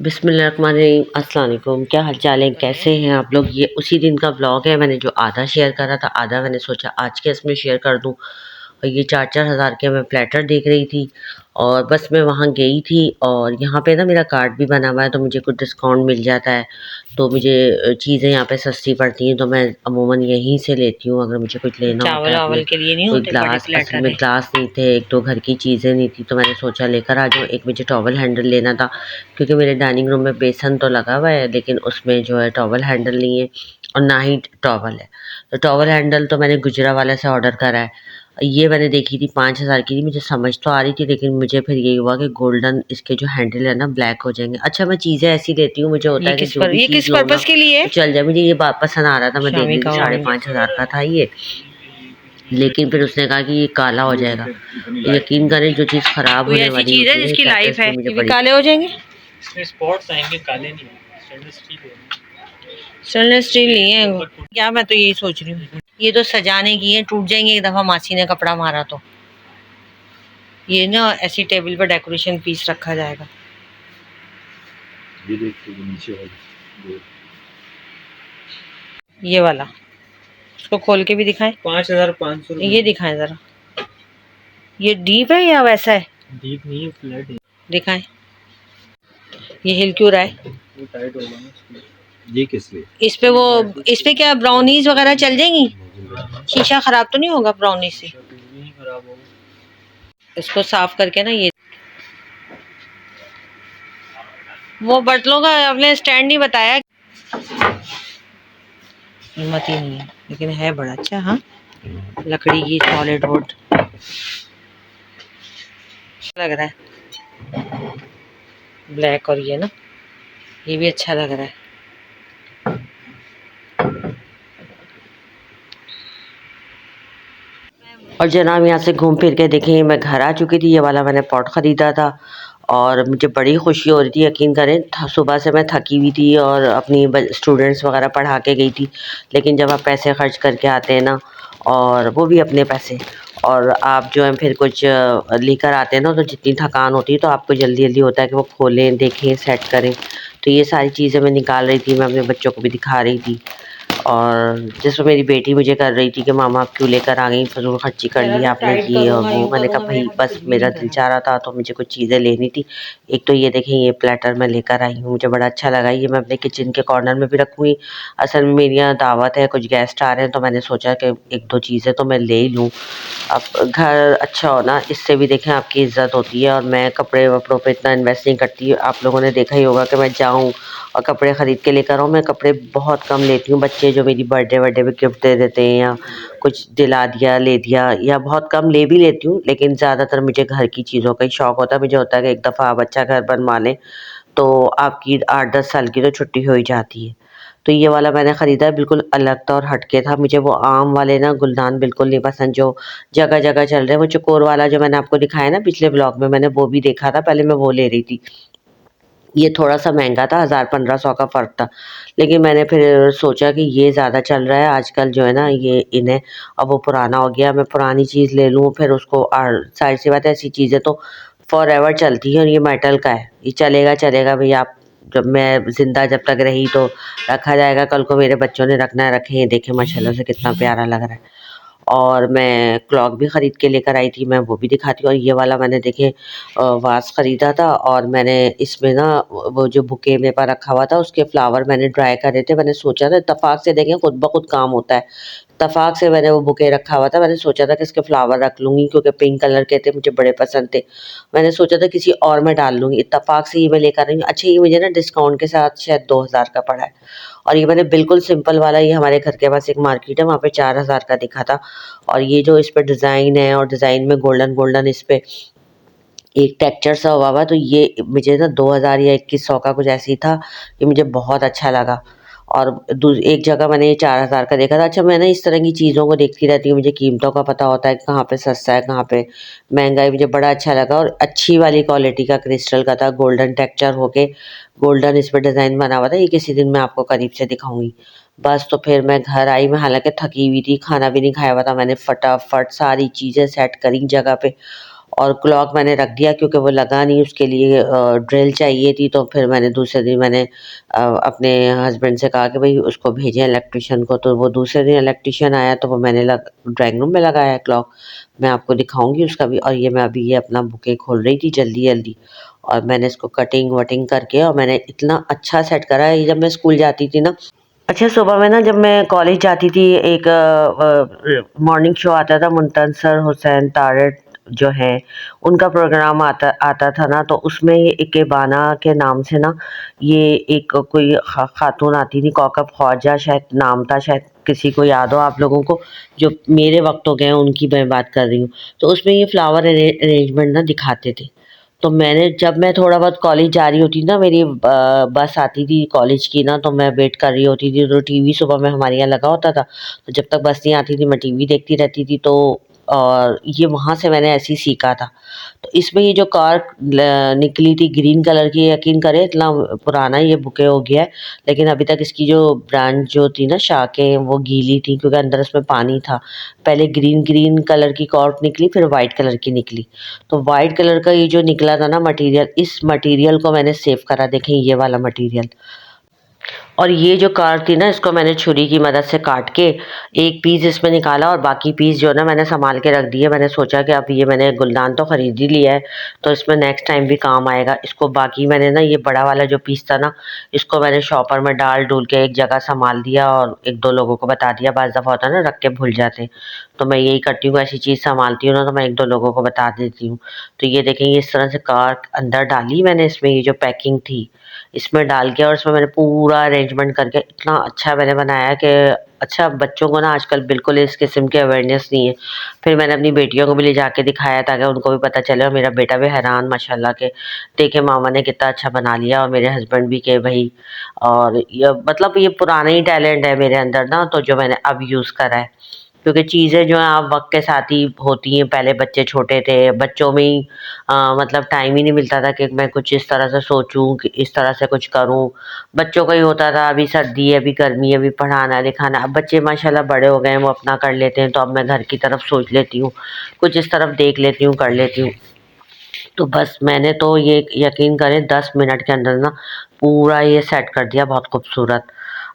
बिस्मिल्लाहिर्रहमानिर्रहीम, अस्सलाम वालेकुम। क्या हाल चाल है, कैसे हैं आप लोग। ये उसी दिन का व्लॉग है। मैंने जो आधा शेयर करा था, आधा मैंने सोचा आज के इसमें शेयर कर दूं। और ये 4-4 हज़ार के मैं प्लेटर देख रही थी और बस मैं वहाँ गई थी और यहाँ पे ना मेरा कार्ड भी बना हुआ है तो मुझे कुछ डिस्काउंट मिल जाता है। तो मुझे चीज़ें यहाँ पे सस्ती पड़ती हैं तो मैं अमूमन यहीं से लेती हूँ अगर मुझे कुछ लेना होता चावल है। वावल के लिए नहीं कोई होते बड़े ग्लास, असल प्लेटर में है। ग्लास नहीं थे, एक दो घर की चीज़ें नहीं थी तो मैंने सोचा लेकर आ जाऊँ। एक मुझे टॉवल हैंडल लेना था क्योंकि मेरे डाइनिंग रूम में बेसन तो लगा हुआ है लेकिन उसमें जो है टॉवल हैंडल नहीं है और ना ही टॉवल है। तो टॉवल हैंडल तो मैंने गुजरा वाले से ऑर्डर करा है। ये मैंने देखी थी 5,000 की थी, मुझे समझ तो आ रही थी लेकिन मुझे फिर यही हुआ कि गोल्डन इसके जो हैंडल है ना ब्लैक हो जाएंगे। अच्छा, मैं चीज़ें ऐसी लेती हूँ, मुझे होता है कि जो भी ये किस चीज़ लो ना पर्पस के लिए तो चल जाए। मुझे ये बात पसंद आ रहा था, मैं देख शामी रही का थी, 5,500 का था ये। लेकिन फिर उसने कहा कि ये काला हो जाएगा। यकीन करें, जो चीज़ खराब कोई होने ऐसी वाली चीज है होती है ना, जिसकी कहते हैं लाइफ है इसमें मुझे ये भी बड़ी काले हो जाएंगे। इसमें स्पॉट्स आएंगे, काले नहीं होंगे। स्टेनलेस स्टील है। स्टेनलेस स्टील नहीं है क्या? मैं तो यही सोच रही हूँ, ये तो सजाने की है, टूट जाएंगे एक दफा मासी ने कपड़ा मारा तो। ये ना ऐसी टेबल पर डेकोरेशन पीस रखा जाएगा। ये देखिए नीचे वाली ये वाला उसको खोल के भी दिखाएं। 5,500 ये दिखाएं जरा, ये डीप है या वैसा है? डीप नहीं है, फ्लैट है। दिखाएं। ये हिल क्यों रहा है? वो टाइट होगा ना इसलिए। ये किस लिए? इस पे क्या ब्राउनीज वगैरह चल जाएंगी? शीशा खराब तो नहीं होगा ब्राउनी से? नहीं खराब होगा। इसको साफ करके ना, ये वो बर्तनों का आपने स्टैंड नहीं बताया। कीमत ही नहीं है लेकिन है बड़ा अच्छा। हाँ, लकड़ी की सॉलिड वुड लग रहा है, ब्लैक। और ये ना, ये भी अच्छा लग रहा है। और जनाब यहाँ से घूम फिर के देखें, मैं घर आ चुकी थी। ये वाला मैंने पॉट ख़रीदा था और मुझे बड़ी खुशी हो रही थी। यकीन करें, सुबह से मैं थकी हुई थी और अपनी स्टूडेंट्स वगैरह पढ़ा के गई थी। लेकिन जब आप पैसे खर्च करके आते हैं ना, और वो भी अपने पैसे, और आप जो है फिर कुछ लेकर आते हैं ना, तो जितनी थकान होती है तो आपको जल्दी जल्दी होता है कि वो खोलें, देखें, सेट करें। तो ये सारी चीज़ें मैं निकाल रही थी, मैं अपने बच्चों को भी दिखा रही थी। और जिसमें मेरी बेटी मुझे कर रही थी कि मामा आप क्यों लेकर आ गई, फजूल खर्ची कर ली आपने की और वो। मैंने कहा भाई बस मेरा दिल चाह रहा था तो मुझे कुछ चीज़ें लेनी थी। एक तो ये देखें, ये प्लेटर मैं लेकर आई हूँ, मुझे बड़ा अच्छा लगा। ये मैं अपने किचन के कॉर्नर में भी रखूँगी। असल में मेरी यहाँ दावत है, कुछ गेस्ट आ रहे हैं तो मैंने सोचा कि एक दो चीज़ें तो मैं ले ही लूँ। अब घर अच्छा हो ना, इससे भी देखें आपकी इज़्ज़त होती है। और मैं कपड़े वपड़ों पे इतना इन्वेस्ट नहीं करती। आप लोगों ने देखा ही होगा कि मैं जाऊँ और कपड़े ख़रीद के लेकर आऊँ। मैं कपड़े बहुत कम लेती हूँ। बच्चे जो मेरी बर्थडे वर्डे पे गिफ्ट दे देते हैं या कुछ दिला दिया, ले दिया, या बहुत कम ले भी लेती हूँ। लेकिन ज़्यादातर मुझे घर की चीज़ों का ही शौक़ होता है। मुझे होता है कि एक दफ़ा आप अच्छा घर बनवा लें तो आपकी 8-10 साल की तो छुट्टी हो ही जाती है। तो ये वाला मैंने ख़रीदा है, बिल्कुल अलग था और हटके था। मुझे वो आम वाले ना गुलदान बिल्कुल नहीं पसंद जो जगह जगह चल रहे हैं। वो चौकोर वाला जो मैंने आपको दिखाया ना पिछले ब्लॉग में, मैंने वो भी देखा था, पहले मैं वो ले रही थी। ये थोड़ा-सा महँगा था, 1000-1500 का फ़र्क था। लेकिन मैंने फिर सोचा कि ये ज़्यादा चल रहा है आजकल जो है ना, ये इन है। अब वो पुराना हो गया, मैं पुरानी चीज़ ले लूँ फिर उसको, ज़ाहिर-सी बात है ऐसी चीज़ें तो फ़ॉरएवर चलती हैं और ये मेटल का है। ये चलेगा चलेगा भई, आप जब मैं ज़िंदा जब तक रही तो रखा जाएगा। कल को मेरे बच्चों ने रखना है, रखें। ये देखें माशाल्लाह से कितना प्यारा लग रहा है। और मैं क्लॉक भी ख़रीद के लेकर आई थी, मैं वो भी दिखाती हूँ। और ये वाला मैंने देखें वास ख़रीदा था और मैंने इसमें ना वो जो बुके मेरे पास रखा हुआ था उसके फ्लावर मैंने ड्राई करे थे। मैंने सोचा था इत्तेफ़ाक से, देखें खुद ब खुद काम होता है। इत्तेफ़ाक से मैंने वो बुके रखा हुआ था। मैंने सोचा था कि इसके फ्लावर रख लूँगी क्योंकि पिंक कलर के थे, मुझे बड़े पसंद थे। मैंने सोचा था किसी और में डाल लूँगी, इत्तेफ़ाक से ये मैं लेकर आई हूँ। अच्छा, ये मुझे ना डिस्काउंट के साथ शायद 2000 का पड़ा है। और ये मैंने बिल्कुल सिंपल वाला, ये हमारे घर के पास एक मार्केट है, वहाँ पे 4000 का दिखा था। और ये जो इस पे डिज़ाइन है और डिज़ाइन में गोल्डन गोल्डन इस पे एक टेक्सचर सा हुआ हुआ, तो ये मुझे ना 2000 या 2100 का कुछ ऐसे ही था। ये मुझे बहुत अच्छा लगा। और एक जगह मैंने ये 4000 का देखा था। अच्छा, मैं ना इस तरह की चीज़ों को देखती रहती हूँ, मुझे कीमतों का पता होता है कि कहाँ पे सस्ता है कहाँ पे महंगा है। मुझे बड़ा अच्छा लगा और अच्छी वाली क्वालिटी का क्रिस्टल का था, गोल्डन टेक्सचर होके गोल्डन इस पे डिज़ाइन बना हुआ था। ये किसी दिन मैं आपको करीब से दिखाऊंगी। बस तो फिर मैं घर आई, मैं हालांकि थकी हुई थी, खाना भी नहीं खाया हुआ था। मैंने फटाफट सारी चीज़ें सेट करी जगह पे और क्लॉक मैंने रख दिया क्योंकि वो लगा नहीं, उसके लिए ड्रिल चाहिए थी। तो फिर मैंने दूसरे दिन मैंने अपने हस्बैंड से कहा कि भाई उसको भेजें इलेक्ट्रिशियन को। तो वो दूसरे दिन इलेक्ट्रिशियन आया तो वो मैंने ड्राइंग रूम में लगाया है क्लॉक। मैं आपको दिखाऊंगी उसका भी। और ये मैं अभी ये अपना बुके खोल रही थी जल्दी जल्दी, और मैंने इसको कटिंग वटिंग करके और मैंने इतना अच्छा सेट करा है। ये जब मैं स्कूल जाती थी ना, अच्छा सुबह में ना जब मैं कॉलेज जाती थी, एक मॉर्निंग शो आता था, मुंतसर हुसैन तारड़ जो है उनका प्रोग्राम आता आता था ना। तो उसमें ये इकेबाना के नाम से ना, ये एक कोई खातून आती थी, कौकब ख्वाजा शायद नाम था, शायद किसी को याद हो आप लोगों को, जो मेरे वक्तों के हैं उनकी मैं बात कर रही हूँ। तो उसमें ये फ्लावर अरेंजमेंट ना दिखाते थे। तो मैंने जब मैं थोड़ा बहुत कॉलेज जा रही होती ना, मेरी बस आती थी कॉलेज की ना, तो मैं वेट कर रही होती थी। तो टीवी सुबह में हमारे यहाँ लगा होता था, तो जब तक बस नहीं आती थी मैं टीवी देखती रहती थी। तो और ये वहाँ से मैंने ऐसे ही सीखा था। तो इसमें ये जो कार निकली थी ग्रीन कलर की, यकीन करें इतना पुराना ये बुके हो गया है, लेकिन अभी तक इसकी जो ब्रांच जो थी ना, शाखें वो गीली थी क्योंकि अंदर उसमें पानी था। पहले ग्रीन ग्रीन कलर की कॉर्क निकली, फिर वाइट कलर की निकली। तो वाइट कलर का ये जो निकला था ना मटेरियल, इस मटेरियल को मैंने सेव करा, देखें ये वाला मटेरियल। और ये जो कार थी ना, इसको मैंने छुरी की मदद से काट के एक पीस इसमें निकाला, और बाकी पीस जो है ना मैंने संभाल के रख दिए। मैंने सोचा कि अब ये मैंने गुलदान तो ख़रीद ही लिया है, तो इसमें नेक्स्ट टाइम भी काम आएगा। इसको बाकी मैंने ना ये बड़ा वाला जो पीस था ना, इसको मैंने शॉपर में डाल डूल के एक जगह संभाल दिया और एक दो लोगों को बता दिया। बाज़ दफ़ा होता है ना रख के भूल जाते हैं, तो मैं यही करती हूँ, ऐसी चीज़ संभालती हूँ ना तो मैं एक दो लोगों को बता देती हूँ। तो ये देखें, ये इस तरह से कार अंदर डाली मैंने, इसमें ये जो पैकिंग थी इसमें डाल के, और इसमें मैंने पूरा अरेंजमेंट करके इतना अच्छा मैंने बनाया कि अच्छा, बच्चों को ना आजकल बिल्कुल इस किस्म की अवेयरनेस नहीं है। फिर मैंने अपनी बेटियों को भी ले जाके दिखाया ताकि उनको भी पता चले, और मेरा बेटा भी हैरान माशाल्लाह के, देखे मामा ने कितना अच्छा बना लिया, और मेरे हस्बैंड भी के भाई। और ये मतलब ये पुराना ही टैलेंट है मेरे अंदर ना, तो जो मैंने अब यूज़ करा है। क्योंकि चीज़ें जो हैं आप वक्त के साथ ही होती हैं। पहले बच्चे छोटे थे, बच्चों में ही मतलब टाइम ही नहीं मिलता था कि मैं कुछ इस तरह से सोचूं कि इस तरह से कुछ करूं। बच्चों का ही होता था, अभी सर्दी है, अभी गर्मी है, अभी पढ़ाना लिखाना। अब बच्चे माशाल्लाह बड़े हो गए हैं, वो अपना कर लेते हैं, तो अब मैं घर की तरफ सोच लेती हूँ, कुछ इस तरफ देख लेती हूँ, कर लेती हूँ। तो बस मैंने तो ये यकीन करें 10 मिनट के अंदर ना पूरा ये सेट कर दिया, बहुत खूबसूरत।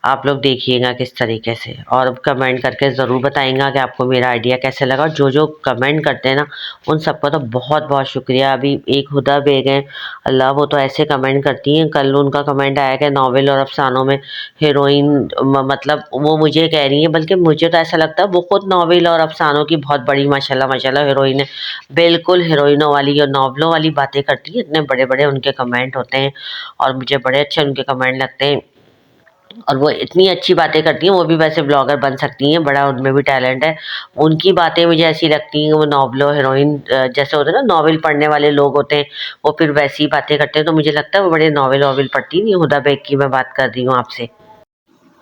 आप लोग देखिएगा किस तरीके से, और कमेंट करके ज़रूर बताइएगा कि आपको मेरा आइडिया कैसे लगा। और जो जो कमेंट करते हैं ना, उन सबका तो बहुत बहुत शुक्रिया। अभी एक हुदा बेग हैं, अल्लाह, वो तो ऐसे कमेंट करती हैं। कल उनका कमेंट आया कि नावल और अफसानों में हीरोइन, मतलब वो मुझे कह रही हैं, बल्कि मुझे तो ऐसा लगता है वो खुद नावल और अफसानों की बहुत बड़ी माशाल्लाह माशाल्लाह हीरोइन है। बिल्कुल हीरोइनों वाली और नॉवलों वाली बातें करती हैं। इतने बड़े बड़े उनके कमेंट होते हैं, और मुझे बड़े अच्छे उनके कमेंट लगते हैं। और वो इतनी अच्छी बातें करती हैं, वो भी वैसे ब्लॉगर बन सकती हैं, बड़ा उनमें भी टैलेंट है। उनकी बातें मुझे ऐसी लगती हैं, वो नॉवलो हीरोइन जैसे होते हैं ना, नॉवल पढ़ने वाले लोग होते हैं, वो फिर वैसी ही बातें करते हैं। तो मुझे लगता है वो बड़े नॉवल वॉवल पढ़ती नहीं। हुदा बेग की मैं बात कर रही हूँ आपसे।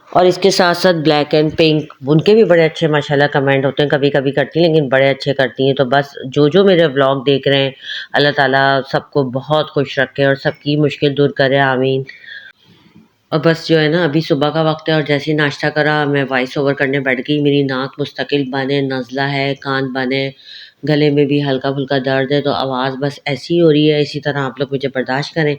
और इसके साथ साथ ब्लैक एंड पिंक, उनके भी बड़े अच्छे माशाल्लाह कमेंट होते हैं। कभी कभी करती हैं लेकिन बड़े अच्छे करती हैं। तो बस जो जो मेरे व्लॉग देख रहे हैं, अल्लाह ताला सबको बहुत खुश रखे और सबकी मुश्किल दूर करे, आमीन। और बस जो है ना, अभी सुबह का वक्त है और जैसे ही नाश्ता करा मैं वॉइस ओवर करने बैठ गई। मेरी नाक मुस्तकिल बंद है, नज़ला है, कान बंद है, गले में भी हल्का फुल्का दर्द है, तो आवाज़ बस ऐसी ही हो रही है। इसी तरह आप लोग मुझे बर्दाश्त करें।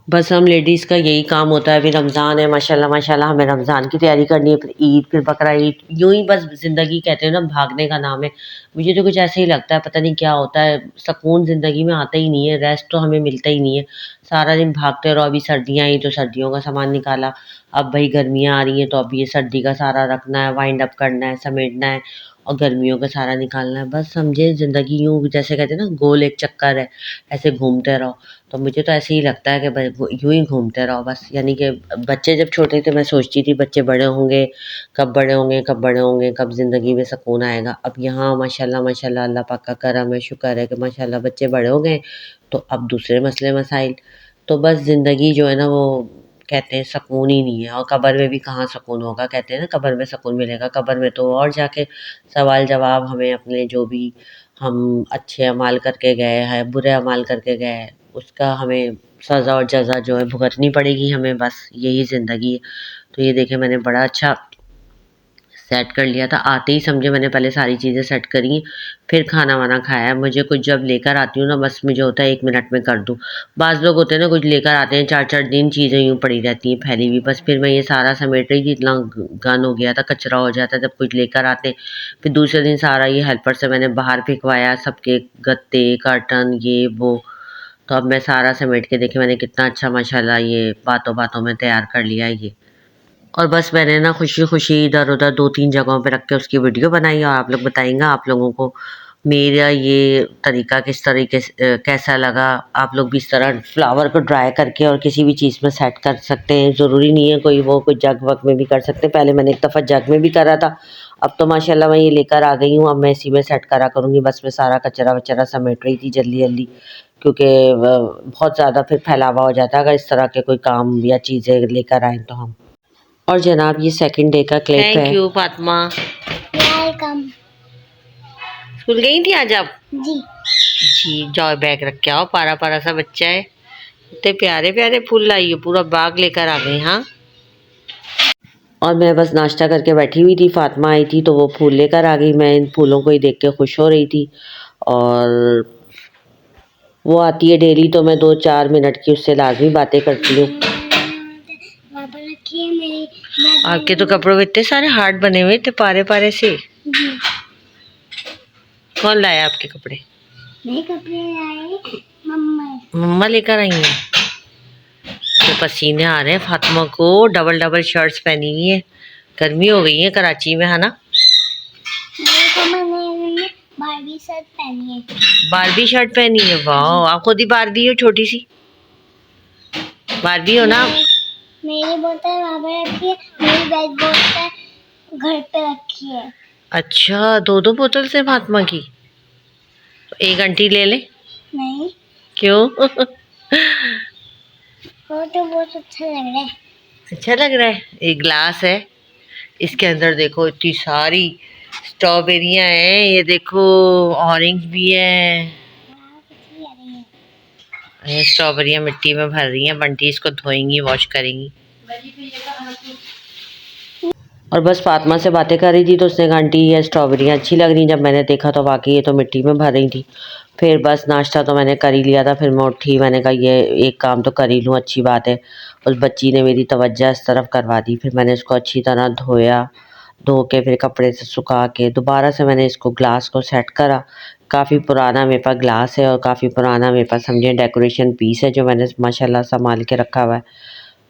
बस हम लेडीज़ का यही काम होता है। अभी रमज़ान है, माशाल्लाह माशाल्लाह, हमें रमज़ान की तैयारी करनी है, फिर ईद, फिर बकरा ईद, यूँ ही बस ज़िंदगी कहते हैं ना, भागने का नाम है। मुझे तो कुछ ऐसे ही लगता है, पता नहीं क्या होता है, सुकून ज़िंदगी में आता ही नहीं है, रेस्ट तो हमें मिलता ही नहीं है। सारा दिन भागते रहो। अभी सर्दियाँ आई तो सर्दियों का सामान निकाला, अब भाई गर्मियाँ आ रही हैं तो अब ये सर्दी का सारा रखना है, वाइंड अप करना है, समेटना है, और गर्मियों का सारा निकालना है। बस समझे ज़िंदगी यूँ जैसे कहते हैं ना, गोल एक चक्कर है, ऐसे घूमते रहो। तो मुझे तो ऐसे ही लगता है कि वो यूँ ही घूमते रहो बस। यानी कि बच्चे जब छोटे थे मैं सोचती थी बच्चे बड़े होंगे, कब बड़े होंगे, कब बड़े होंगे, कब ज़िंदगी में सुकून आएगा। अब यहाँ माशाल्लाह माशाल्लाह अल्लाह पाक का करम है, शुक्र है कि माशाल्लाह बच्चे बड़े हो गए, तो अब दूसरे मसले मसाइल। तो बस ज़िंदगी जो है ना, वो कहते हैं सुकून ही नहीं है। और कब्र में भी कहाँ सुकून होगा, कहते हैं ना कब्र में सुकून मिलेगा। कब्र में तो और जाके सवाल जवाब, हमें अपने जो भी हम अच्छे अमाल करके गए हैं, बुरे अमाल करके गए हैं, उसका हमें सज़ा और जज़ा जो है भुगतनी पड़ेगी हमें। बस यही ज़िंदगी है। तो ये देखें, मैंने बड़ा अच्छा सेट कर लिया था। आते ही समझे मैंने पहले सारी चीज़ें सेट करी, फिर खाना वाना खाया। मुझे कुछ जब लेकर आती हूँ ना, बस मुझे होता है 1 मिनट में कर दूँ। बाज़ लोग होते हैं ना, कुछ लेकर आते हैं 4-4 दिन चीज़ें यूँ पड़ी रहती हैं फैली हुई। बस फिर मैं ये सारा समेट रही थी, इतना गन हो गया था, कचरा हो जाता है जब कुछ लेकर आते हैं। फिर दूसरे दिन सारा ये हेल्पर से मैंने बाहर फेंकवाया, सबके गत्ते, कर्टन, ये वो। तो अब मैं सारा समेट के देखिए मैंने कितना अच्छा माशाल्लाह ये बातों-बातों में तैयार कर लिया है ये। और बस मैंने ना खुशी-खुशी इधर-उधर 2-3 जगहों पे रख के उसकी वीडियो बनाई, और आप लोग बताइएगा आप लोगों को मेरा ये तरीका किस तरीके से कैसा लगा। आप लोग भी इस तरह फ्लावर को ड्राई करके और किसी भी चीज़ में सेट कर सकते हैं। ज़रूरी नहीं है कोई वो कोई जग-वग में भी कर सकते हैं। पहले मैंने एक दफ़ा जग में भी करा था, अब तो माशाल्लाह मैं ये लेकर आ गई हूँ। अब मैं इसी में सेट करा करूँगी। बस मैं सारा कचरा-वचरा समेट रही थी जल्दी-जल्दी, क्योंकि बहुत ज़्यादा फिर फैलावा हो जाता है अगर इस तरह के कोई काम या चीज़ें लेकर आएँ तो हम। और जनाब ये सेकंड डे का क्लिप है। Thank you Fatima. Welcome. School गई थी आज आप? जी जी, जाओ बैग रख के आओ। पारा पारा सा बच्चा है, इतने प्यारे प्यारे फूल लाई हो, पूरा बाग लेकर आ गई। हाँ, और मैं बस नाश्ता करके बैठी हुई थी, फातिमा आई थी तो वो फूल लेकर आ गई। मैं इन फूलों को ही देख के खुश हो रही थी, और वो आती है डेली तो मैं 2-4 मिनट की उससे लाजमी बातें करती हूँ। आपके तो कपड़ों में इतने सारे हार्ट बने हुए थे पारे पारे से। जी कौन लाया आपके कपड़े? मेरे कपड़े लाए मम्मा। मम्मा लेकर आई हैं। तो पसीने आ रहे हैं फातिमा को, डबल डबल शर्ट्स पहनी हुई है। गर्मी हो गई है कराची में, है ना? मेरे को मैंने बारबी शर्ट पहनी है। बारबी शर्ट पहनी है? वाह, आप खुद ही बारबी हो, छोटी सी बारबी हो ना? मेरी बोतल वहाँ पे रखी है, मेरी बैग बोतल घर पे रखी है। अच्छा, 2-2 बोतल से फातिमा की? तो एक आंटी ले ले। नहीं, क्यों? वो तो बहुत अच्छा लग रहा है। अच्छा लग रहा है। एक ग्लास है, इसके अंदर देखो इतनी सारी स्ट्रॉबेरियां हैं, ये देखो ऑरेंज भी है। ये स्ट्रॉबेरियां मिट्टी में भर रही हैं, बंटी इसको धोएंगी, वॉश करेंगी। और बस फातिमा से बातें कर रही थी तो उसने कहा आंटी ये स्ट्रॉबेरियाँ अच्छी लग रही। जब मैंने देखा तो वाकई ये तो मिट्टी में भर रही थी। फिर बस नाश्ता तो मैंने कर ही लिया था, फिर मैं उठी, मैंने कहा ये एक काम तो कर ही लूँ, अच्छी बात है। उस बच्ची ने मेरी तवज्जो इस तरफ करवा दी। फिर मैंने इसको अच्छी तरह धोया, धो के फिर कपड़े से सुखा के दोबारा से मैंने इसको ग्लास को सेट करा। काफ़ी पुराना मेरे पास ग्लास है, और काफ़ी पुराना मेरे पास समझे डेकोरेशन पीस है जो मैंने माशाल्लाह संभाल के रखा हुआ है।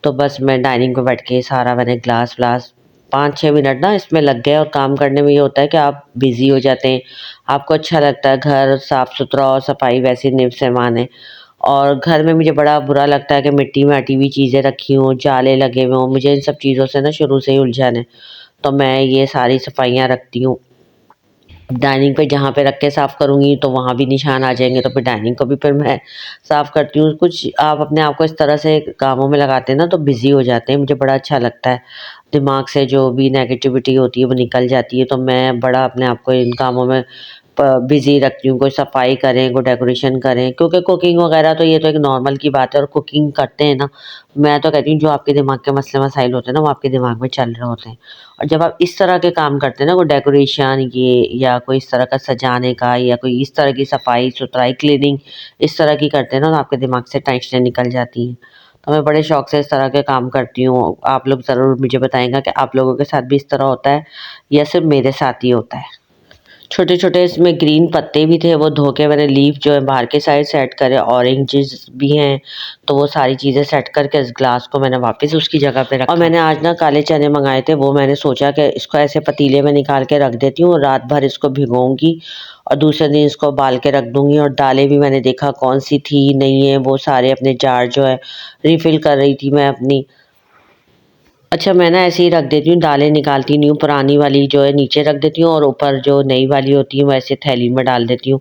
तो बस मैं डाइनिंग पे बैठ के सारा मैंने ग्लास व्लास 5-6 मिनट ना इसमें लग गए। और काम करने में ये होता है कि आप बिज़ी हो जाते हैं, आपको अच्छा लगता है, घर साफ़ सुथरा और सफाई वैसे निब सामान है। और घर में मुझे बड़ा बुरा लगता है कि मिट्टी में हटी हुई चीज़ें रखी हों, जाले लगे हुए हों। मुझे इन सब चीज़ों से ना शुरू से ही उलझन है, तो मैं ये सारी सफाइयाँ रखती हूँ। डाइनिंग पे जहाँ पे रख के साफ़ करूँगी तो वहाँ भी निशान आ जाएंगे, तो फिर डाइनिंग को भी फिर मैं साफ़ करती हूँ। कुछ आप अपने आप को इस तरह से कामों में लगाते हैं ना तो बिज़ी हो जाते हैं, मुझे बड़ा अच्छा लगता है। दिमाग से जो भी नेगेटिविटी होती है वो निकल जाती है, तो मैं बड़ा अपने आप को इन कामों में बिज़ी रखती हूँ। कोई सफाई करें, कोई डेकोरेशन करें, क्योंकि कुकिंग वगैरह तो ये तो एक नॉर्मल की बात है। और कुकिंग करते हैं ना, मैं तो कहती हूँ जो आपके दिमाग के मसले मसाइल होते हैं ना वो आपके दिमाग में चल रहे होते हैं। और जब आप इस तरह के काम करते हैं ना, कोई डेकोरेशन ये या कोई इस तरह का सजाने का या कोई इस तरह की सफाई सुथराई क्लीनिंग इस तरह की करते हैं ना, तो आपके दिमाग से टेंशनें निकल जाती हैं। तो मैं बड़े शौक से इस तरह के काम करती हूँ। आप लोग ज़रूर मुझे बताएंगा कि आप लोगों के साथ भी इस तरह होता है या सिर्फ मेरे साथ ही होता है। छोटे छोटे इसमें ग्रीन पत्ते भी थे, वो धो के मैंने लीफ जो है बाहर के साइड सेट करे। ऑरेंजेस भी हैं, तो वो सारी चीज़ें सेट करके इस ग्लास को मैंने वापस उसकी जगह पे रखा। और मैंने आज ना काले चने मंगाए थे, वो मैंने सोचा कि इसको ऐसे पतीले में निकाल के रख देती हूँ, रात भर इसको भिगोऊंगी और दूसरे दिन इसको उबाल के रख दूंगी। और दालें भी मैंने देखा कौन सी थी नहीं है, वो सारे अपने जार जो है रिफ़िल कर रही थी मैं अपनी। अच्छा, मैं ना ऐसे ही रख देती हूँ, दालें निकालती नहीं हूँ, पुरानी वाली जो है नीचे रख देती हूँ और ऊपर जो नई वाली होती है वो ऐसे थैली में डाल देती हूँ।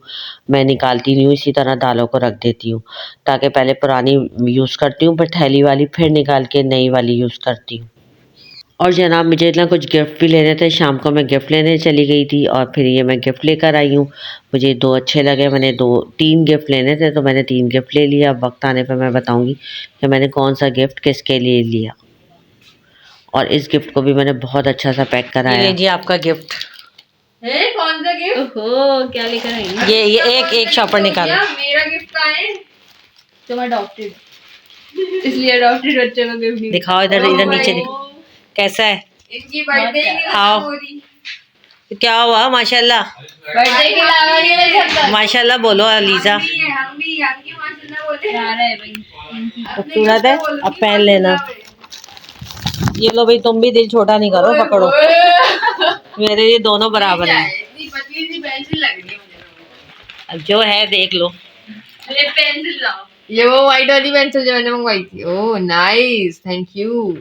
मैं निकालती नहीं हूँ, इसी तरह दालों को रख देती हूँ, ताकि पहले पुरानी यूज़ करती हूँ फिर थैली वाली, फिर निकाल के नई वाली यूज़ करती हूँ। और जनाब मुझे इतना कुछ गिफ्ट भी लेने थे, शाम को मैं गिफ्ट लेने चली गई थी और फिर ये मैं गिफ्ट लेकर आई हूँ। मुझे 2 अच्छे लगे, मैंने 3 गिफ्ट लेने थे तो मैंने 3 गिफ्ट ले लिया। अब वक्त आने पर मैं बताऊँगी कि मैंने कौन सा गिफ्ट किसके लिए लिया। और इस गिफ्ट को भी मैंने बहुत अच्छा सा पैक कराया। ये जी आपका गिफ्ट है। कौन सा गिफ्ट? ओहो, क्या लेकर आई? ये एक शॉपर निकालो। मेरा गिफ्ट कहाँ है? तुम अडॉप्टेड, इसलिए अडॉप्टेड बच्चे को गिफ्ट नहीं। दिखाओ इधर नीचे दिखाओ कैसा है। इनकी बर्थडे ही नहीं हाँ। हो रही। क्या हुआ माशाल्लाह? बर्थडे के अलावा नहीं मिल सकता। माशाल्लाह बोलो लीजा। हम भी माशाल्लाह बोले। है भाई। खूबसूरत है, अब पहन लेना। ये लो भाई, तुम भी दिल छोटा नहीं करो, पकड़ो। मेरे लिए दोनों बराबर हैं। इतनी पतली सी पेंसिल लग रही है मुझे। अब जो है देख लो। ये पेंसिल लाओ। ये वो व्हाइट वाली पेंसिल जो मैंने मंगवाई थी। Oh nice, thank you.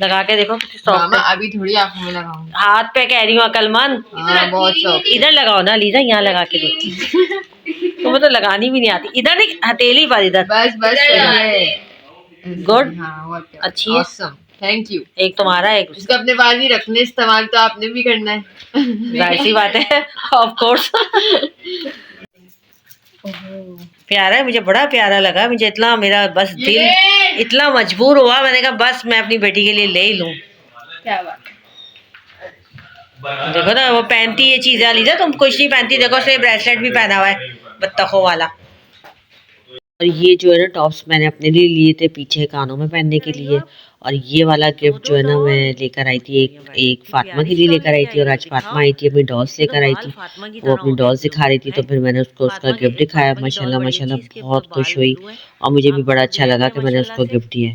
लगा के देखो कितनी सॉफ्ट मामा है। अभी थोड़ी आंखों में लगाऊंगी। हाथ पे कह रही हूँ अकलमंद। हाँ बहुत सॉफ्ट। इधर लगाओ ना लीजा, यहाँ लगा के देखो। तुम्हें तो लगानी भी नहीं आती। इधर नहीं, हथेली पर इधर। बस ये गुड। हाँ बहुत अच्छी है। awesome, thank you. एक तुम्हारा एक इसको अपने पास ही रखने, इस्तेमाल तो आपने भी करना है। जाहिर सी बात है, ऑफ कोर्स। प्यारा है, मुझे बड़ा प्यारा लगा। मुझे इतना, मेरा बस दिल इतना मजबूर हुआ, मैंने कहा बस मैं अपनी बेटी के लिए ले ही लूं। क्या बात। देखो ना वो पहनती ये चीजें लीजा, तुम कुछ नहीं पहनती। देखो उसने ब्रेसलेट भी पहना हुआ है बत्तखों वाला। और ये जो है ना टॉप्स मैंने अपने लिए लिए थे पीछे कानों में पहनने के लिए। और ये वाला गिफ्ट जो है ना मैं लेकर आई थी, एक फातिमा के लिए लेकर आई थी। और आज फातिमा आई थी, अपनी डॉल्स लेकर आई थी। वो अपनी डॉल्स दिखा रही थी, तो फिर मैंने उसको उसका गिफ्ट दिखाया। माशाल्लाह माशाल्लाह बहुत खुश हुई और मुझे भी बड़ा अच्छा लगा कि मैंने उसको गिफ्ट दिया।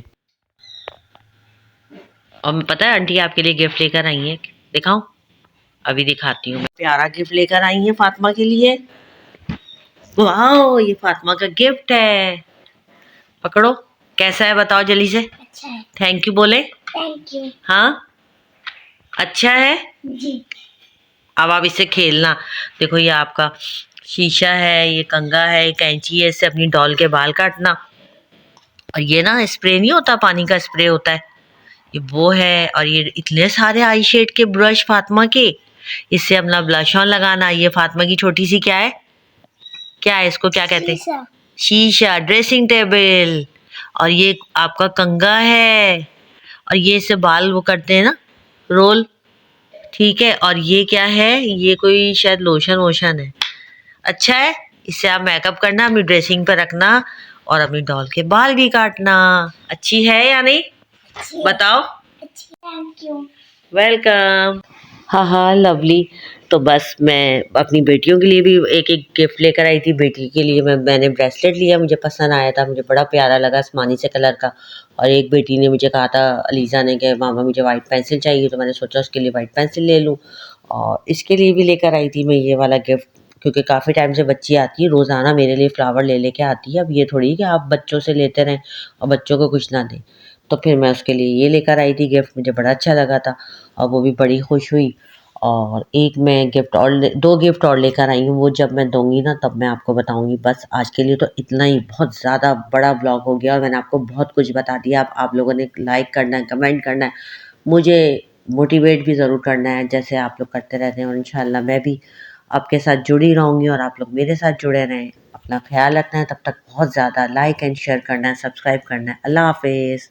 और पता है आंटी आपके लिए गिफ्ट लेकर आई है, दिखाऊं? अभी दिखाती हूँ। प्यारा गिफ्ट लेकर आई है फातिमा के लिए। वाह, ये फातिमा का गिफ्ट है। पकड़ो, कैसा है बताओ जल्दी से। अच्छा है। थैंक यू बोले। थैंक यू हाँ अच्छा है। जी। अब आप इससे खेलना। देखो ये आपका शीशा है, ये कंघा है, ये कैंची है, इससे अपनी डॉल के बाल काटना। और ये ना स्प्रे नहीं होता, पानी का स्प्रे होता है, ये वो है। और ये इतने सारे आई शेड के ब्रश फातिमा के, इससे अपना ब्लश ऑन लगाना। ये फातिमा की छोटी सी क्या है, क्या है इसको क्या कहते हैं? शीशा। शीशा, ड्रेसिंग टेबल। और ये आपका कंघा है। और ये इससे बाल वो करते हैं ना, रोल, ठीक है। और ये क्या है, ये कोई शायद लोशन वोशन है। अच्छा है, इससे आप मेकअप करना, अपनी ड्रेसिंग पे रखना और अपनी डॉल के बाल भी काटना। अच्छी है या नहीं बताओ? अच्छी, थैंक यू। वेलकम। हाँ हाँ लवली। तो बस मैं अपनी बेटियों के लिए भी एक एक गिफ्ट लेकर आई थी। बेटी के लिए मैंने ब्रेसलेट लिया, मुझे पसंद आया था, मुझे बड़ा प्यारा लगा, आसमानी से कलर का। और एक बेटी ने मुझे कहा था, अलीज़ा ने, कि मामा मुझे वाइट पेंसिल चाहिए, तो मैंने सोचा उसके लिए वाइट पेंसिल ले लूँ। और इसके लिए भी लेकर आई थी मैं ये वाला गिफ्ट, क्योंकि काफ़ी टाइम से बच्ची आती है रोज़ाना मेरे लिए फ्लावर ले लेके आती है। अब ये थोड़ी कि आप बच्चों से लेते रहें और बच्चों को कुछ ना दें। तो फिर मैं उसके लिए ये लेकर आई थी गिफ्ट, मुझे बड़ा अच्छा लगा था और वो भी बड़ी खुश हुई। और एक मैं गिफ्ट और दो गिफ्ट और लेकर आई हूँ, वो जब मैं दूँगी ना तब मैं आपको बताऊँगी। बस आज के लिए तो इतना ही, बहुत ज़्यादा बड़ा ब्लॉग हो गया और मैंने आपको बहुत कुछ बता दिया। अब आप लोगों ने लाइक करना है, कमेंट करना है, मुझे मोटिवेट भी ज़रूर करना है जैसे आप लोग करते रहते हैं। और इंशाल्लाह मैं भी आपके साथ जुड़ी रहूँगी और आप लोग मेरे साथ जुड़े रहें। अपना ख्याल रखना है, तब तक बहुत ज़्यादा लाइक एंड शेयर करना है, सब्सक्राइब करना है। अल्लाह हाफिज़।